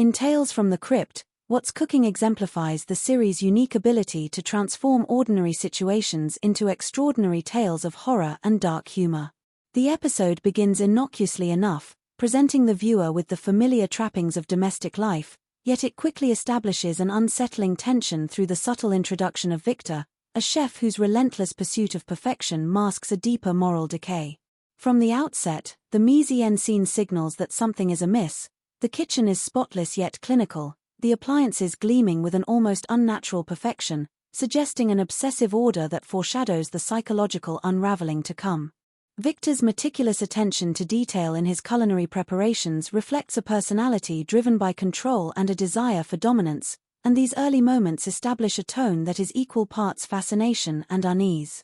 In Tales from the Crypt, What's Cooking exemplifies the series' unique ability to transform ordinary situations into extraordinary tales of horror and dark humor. The episode begins innocuously enough, presenting the viewer with the familiar trappings of domestic life, yet it quickly establishes an unsettling tension through the subtle introduction of Victor, a chef whose relentless pursuit of perfection masks a deeper moral decay. From the outset, the mise-en-scene signals that something is amiss. The kitchen is spotless yet clinical, the appliances gleaming with an almost unnatural perfection, suggesting an obsessive order that foreshadows the psychological unraveling to come. Victor's meticulous attention to detail in his culinary preparations reflects a personality driven by control and a desire for dominance, and these early moments establish a tone that is equal parts fascination and unease.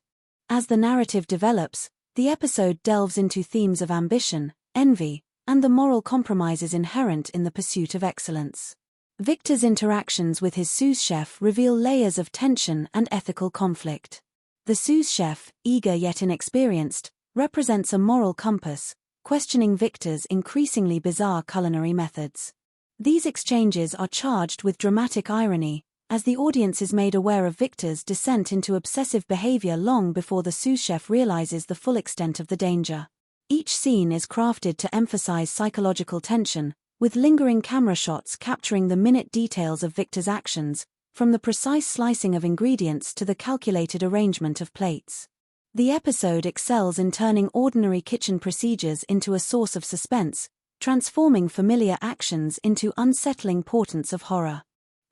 As the narrative develops, the episode delves into themes of ambition, envy, and the moral compromises inherent in the pursuit of excellence. Victor's interactions with his sous chef reveal layers of tension and ethical conflict. The sous chef, eager yet inexperienced, represents a moral compass, questioning Victor's increasingly bizarre culinary methods. These exchanges are charged with dramatic irony, as the audience is made aware of Victor's descent into obsessive behavior long before the sous chef realizes the full extent of the danger. Each scene is crafted to emphasize psychological tension, with lingering camera shots capturing the minute details of Victor's actions, from the precise slicing of ingredients to the calculated arrangement of plates. The episode excels in turning ordinary kitchen procedures into a source of suspense, transforming familiar actions into unsettling portents of horror.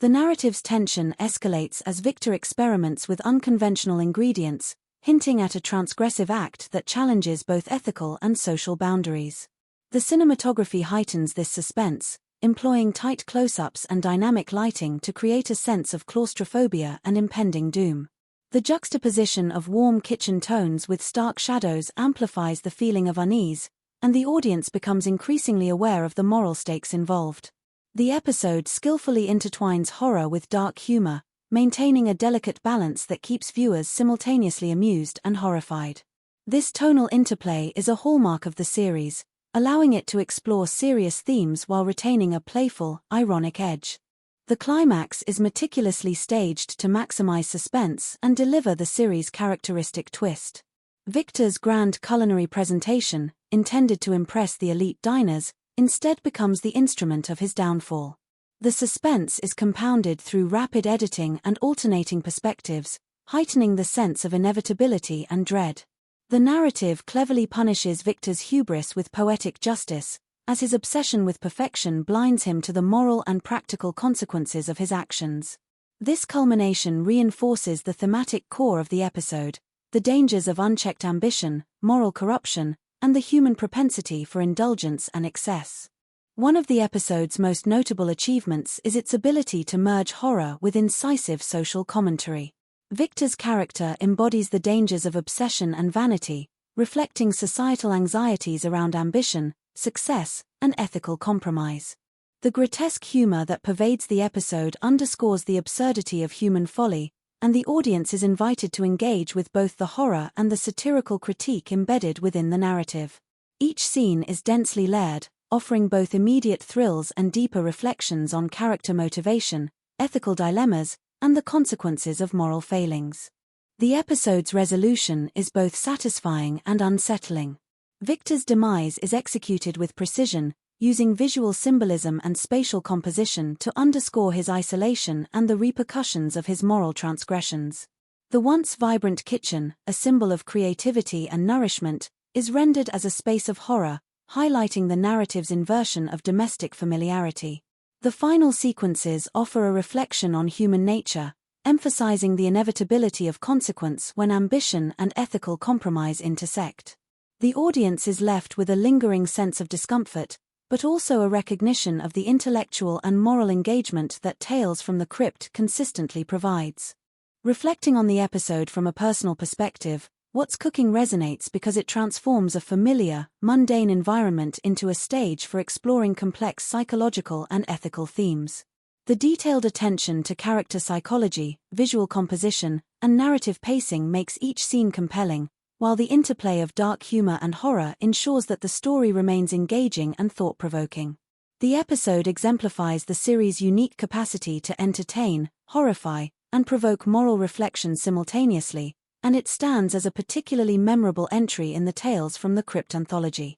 The narrative's tension escalates as Victor experiments with unconventional ingredients, hinting at a transgressive act that challenges both ethical and social boundaries. The cinematography heightens this suspense, employing tight close-ups and dynamic lighting to create a sense of claustrophobia and impending doom. The juxtaposition of warm kitchen tones with stark shadows amplifies the feeling of unease, and the audience becomes increasingly aware of the moral stakes involved. The episode skillfully intertwines horror with dark humor, maintaining a delicate balance that keeps viewers simultaneously amused and horrified. This tonal interplay is a hallmark of the series, allowing it to explore serious themes while retaining a playful, ironic edge. The climax is meticulously staged to maximize suspense and deliver the series' characteristic twist. Victor's grand culinary presentation, intended to impress the elite diners, instead becomes the instrument of his downfall. The suspense is compounded through rapid editing and alternating perspectives, heightening the sense of inevitability and dread. The narrative cleverly punishes Victor's hubris with poetic justice, as his obsession with perfection blinds him to the moral and practical consequences of his actions. This culmination reinforces the thematic core of the episode: the dangers of unchecked ambition, moral corruption, and the human propensity for indulgence and excess. One of the episode's most notable achievements is its ability to merge horror with incisive social commentary. Victor's character embodies the dangers of obsession and vanity, reflecting societal anxieties around ambition, success, and ethical compromise. The grotesque humor that pervades the episode underscores the absurdity of human folly, and the audience is invited to engage with both the horror and the satirical critique embedded within the narrative. Each scene is densely layered, offering both immediate thrills and deeper reflections on character motivation, ethical dilemmas, and the consequences of moral failings. The episode's resolution is both satisfying and unsettling. Victor's demise is executed with precision, using visual symbolism and spatial composition to underscore his isolation and the repercussions of his moral transgressions. The once vibrant kitchen, a symbol of creativity and nourishment, is rendered as a space of horror, highlighting the narrative's inversion of domestic familiarity. The final sequences offer a reflection on human nature, emphasizing the inevitability of consequence when ambition and ethical compromise intersect. The audience is left with a lingering sense of discomfort, but also a recognition of the intellectual and moral engagement that Tales from the Crypt consistently provides. Reflecting on the episode from a personal perspective, What's Cooking resonates because it transforms a familiar, mundane environment into a stage for exploring complex psychological and ethical themes. The detailed attention to character psychology, visual composition, and narrative pacing makes each scene compelling, while the interplay of dark humor and horror ensures that the story remains engaging and thought-provoking. The episode exemplifies the series' unique capacity to entertain, horrify, and provoke moral reflection simultaneously, and it stands as a particularly memorable entry in the Tales from the Crypt anthology.